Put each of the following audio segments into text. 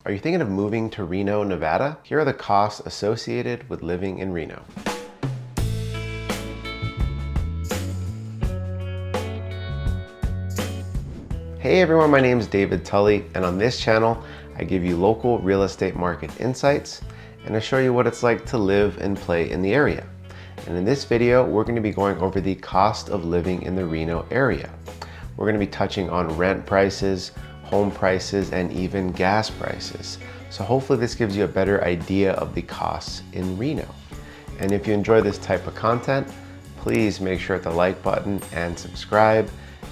Are you thinking of moving to Reno, Nevada? Here are the costs associated with living in Reno. Hey everyone, my name is David Tully, and on this channel, I give you local real estate market insights, and I show you what it's like to live and play in the area. And in this video, we're going to be going over the cost of living in the Reno area. We're going to be touching on rent prices, home prices, and even gas prices. So hopefully this gives you a better idea of the costs in Reno. And if you enjoy this type of content, please make sure to hit the like button and subscribe.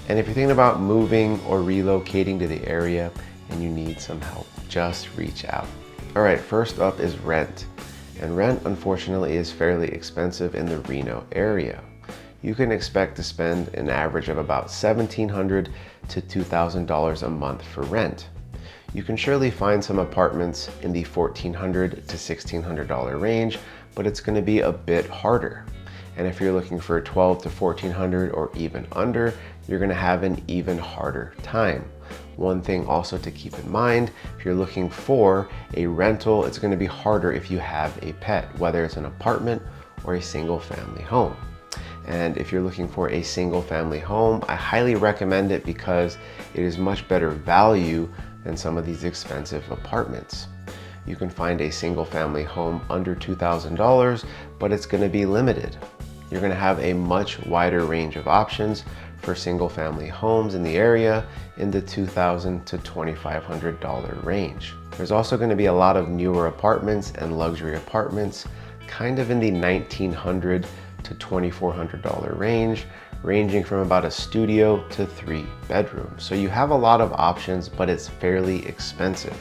And if you're thinking about moving or relocating to the area and you need some help, just reach out. All right, first up is rent. And rent, unfortunately, is fairly expensive in the Reno area. You can expect to spend an average of about $1,700 to $2,000 a month for rent. You can surely find some apartments in the $1,400 to $1,600 range, but it's going to be a bit harder. And if you're looking for $1,200 to $1,400 or even under, you're going to have an even harder time. One thing also to keep in mind, if you're looking for a rental, it's going to be harder if you have a pet, whether it's an apartment or a single family home. And if you're looking for a single family home, I highly recommend it because it is much better value than some of these expensive apartments. You can find a single family home under $2,000, but it's going to be limited. You're going to have a much wider range of options for single family homes in the area in the $2,000 to $2,500 range. There's also going to be a lot of newer apartments and luxury apartments kind of in the $1,900 to $2,400 range, ranging from about a studio to 3 bedrooms. So you have a lot of options, but it's fairly expensive.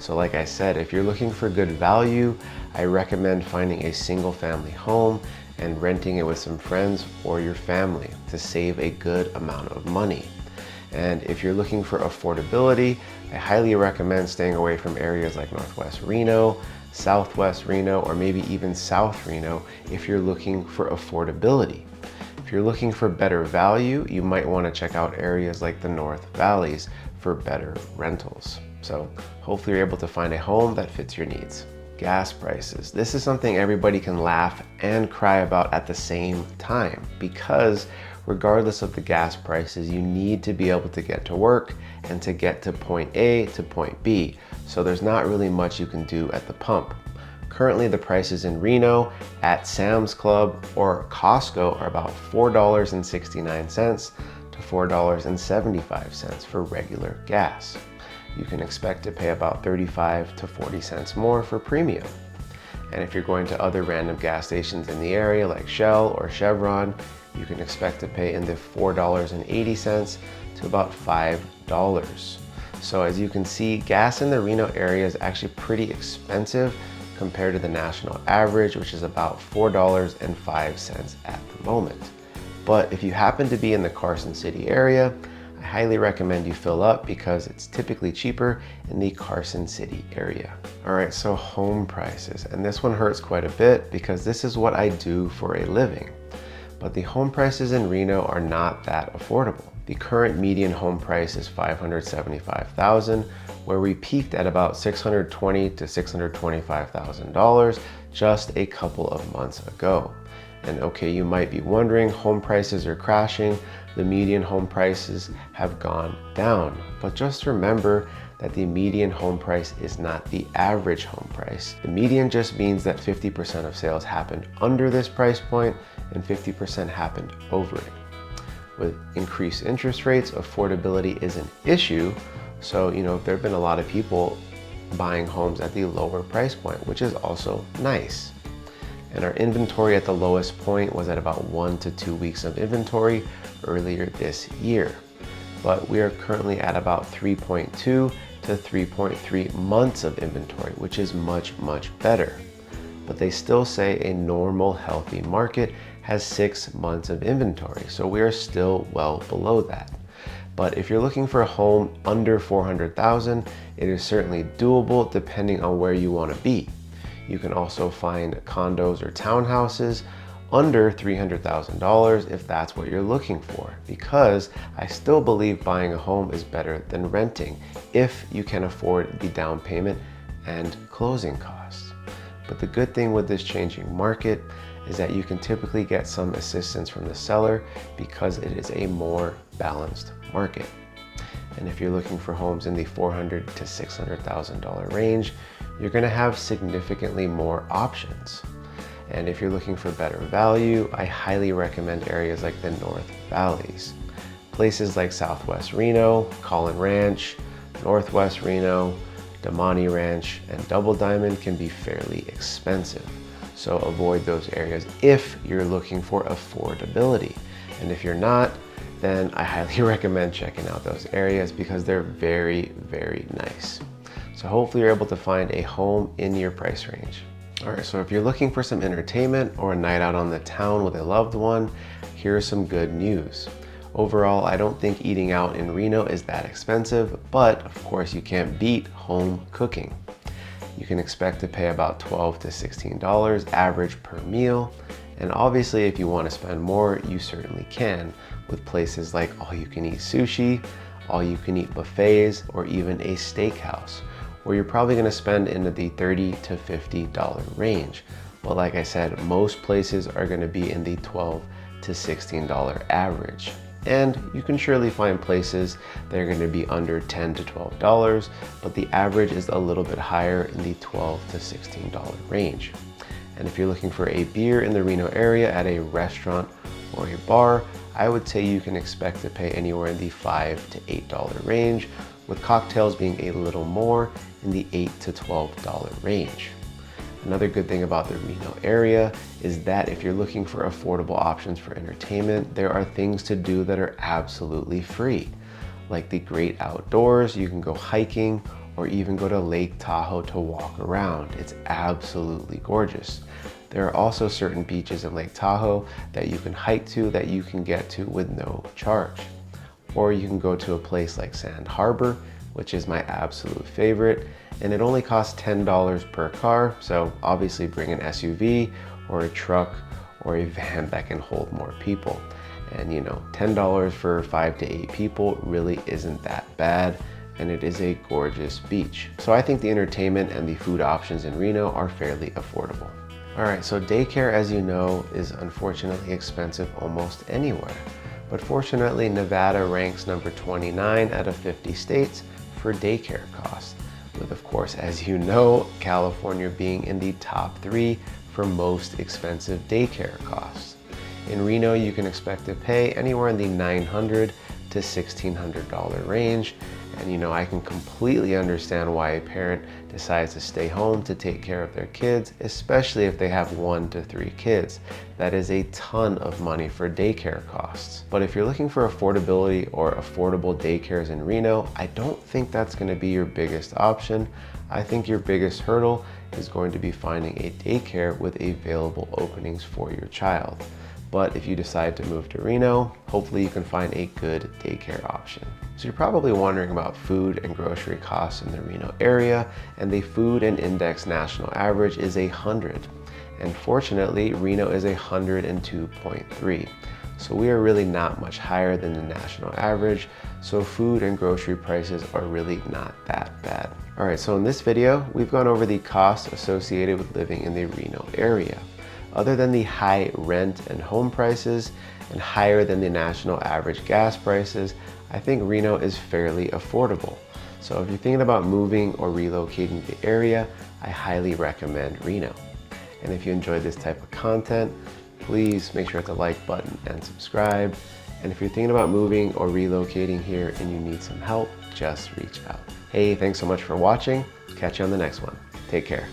So like I said, if you're looking for good value, I recommend finding a single family home and renting it with some friends or your family to save a good amount of money. And if you're looking for affordability, I highly recommend staying away from areas like Northwest Reno, Southwest Reno, or maybe even South Reno if you're looking for affordability. If you're looking for better value, you might want to check out areas like the North Valleys for better rentals. So hopefully you're able to find a home that fits your needs. Gas prices. This is something everybody can laugh and cry about at the same time, because regardless of the gas prices, you need to be able to get to work and to get to point A to point B. So there's not really much you can do at the pump. Currently, the prices in Reno at Sam's Club or Costco are about $4.69 to $4.75 for regular gas. You can expect to pay about 35 to 40 cents more for premium. And if you're going to other random gas stations in the area like Shell or Chevron, you can expect to pay in the $4.80 to about $5. So as you can see, gas in the Reno area is actually pretty expensive compared to the national average, which is about $4.05 at the moment. But if you happen to be in the Carson City area, I highly recommend you fill up because it's typically cheaper in the Carson City area. All right, so home prices. And this one hurts quite a bit because this is what I do for a living. But the home prices in Reno are not that affordable. The current median home price is $575,000, where we peaked at about $620,000 to $625,000 just a couple of months ago. And okay, you might be wondering, home prices are crashing, the median home prices have gone down. But just remember that the median home price is not the average home price. The median just means that 50% of sales happened under this price point and 50% happened over it. With increased interest rates, affordability is an issue. So, there have been a lot of people buying homes at the lower price point, which is also nice. And our inventory at the lowest point was at about 1 to 2 weeks of inventory earlier this year. But we are currently at about 3.2 to 3.3 months of inventory, which is much, much better. But they still say a normal, healthy market has 6 months of inventory. So we are still well below that. But if you're looking for a home under $400,000, it is certainly doable depending on where you want to be. You can also find condos or townhouses under $300,000 if that's what you're looking for, because I still believe buying a home is better than renting if you can afford the down payment and closing costs. But the good thing with this changing market is that you can typically get some assistance from the seller because it is a more balanced market. And if you're looking for homes in the $400,000 to $600,000 range, you're gonna have significantly more options. And if you're looking for better value, I highly recommend areas like the North Valleys. Places like Southwest Reno, Collin Ranch, Northwest Reno, Damani Ranch, and Double Diamond can be fairly expensive. So avoid those areas if you're looking for affordability. And if you're not, then I highly recommend checking out those areas because they're very, very nice. So hopefully you're able to find a home in your price range. All right, so if you're looking for some entertainment or a night out on the town with a loved one, here's some good news. Overall, I don't think eating out in Reno is that expensive, but of course you can't beat home cooking. You can expect to pay about $12 to $16 average per meal. And obviously if you want to spend more, you certainly can with places like all-you-can-eat sushi, all-you-can-eat buffets, or even a steakhouse, where you're probably going to spend into the $30 to $50 range. But like I said, most places are going to be in the $12 to $16 average. And you can surely find places that are going to be under $10 to $12, but the average is a little bit higher in the $12 to $16 range. And if you're looking for a beer in the Reno area at a restaurant or a bar, I would say you can expect to pay anywhere in the $5 to $8 range, with cocktails being a little more in the $8 to $12 range. Another good thing about the Reno area is that if you're looking for affordable options for entertainment, there are things to do that are absolutely free. Like the great outdoors, you can go hiking or even go to Lake Tahoe to walk around. It's absolutely gorgeous. There are also certain beaches in Lake Tahoe that you can hike to that you can get to with no charge. Or you can go to a place like Sand Harbor, which is my absolute favorite, and it only costs $10 per car, so obviously bring an SUV or a truck or a van that can hold more people. And you know, $10 for 5 to 8 people really isn't that bad, and it is a gorgeous beach. So I think the entertainment and the food options in Reno are fairly affordable. All right, so daycare, as you know, is unfortunately expensive almost anywhere. But fortunately, Nevada ranks number 29 out of 50 states for daycare costs, with, of course, as you know, California being in the top 3 for most expensive daycare costs. In Reno, you can expect to pay anywhere in the $900 to $1,600 range. And you know, I can completely understand why a parent decides to stay home to take care of their kids, especially if they have 1 to 3 kids. That is a ton of money for daycare costs. But if you're looking for affordability or affordable daycares in Reno, I don't think that's going to be your biggest option. I think your biggest hurdle is going to be finding a daycare with available openings for your child. But if you decide to move to Reno, hopefully you can find a good daycare option. So you're probably wondering about food and grocery costs in the Reno area, and the food and index national average is 100. And fortunately, Reno is 102.3. So we are really not much higher than the national average, so food and grocery prices are really not that bad. All right, so in this video, we've gone over the costs associated with living in the Reno area. Other than the high rent and home prices and higher than the national average gas prices, I think Reno is fairly affordable. So if you're thinking about moving or relocating to the area, I highly recommend Reno. And if you enjoyed this type of content, please make sure to hit the like button and subscribe. And if you're thinking about moving or relocating here and you need some help, just reach out. Hey, thanks so much for watching. Catch you on the next one. Take care.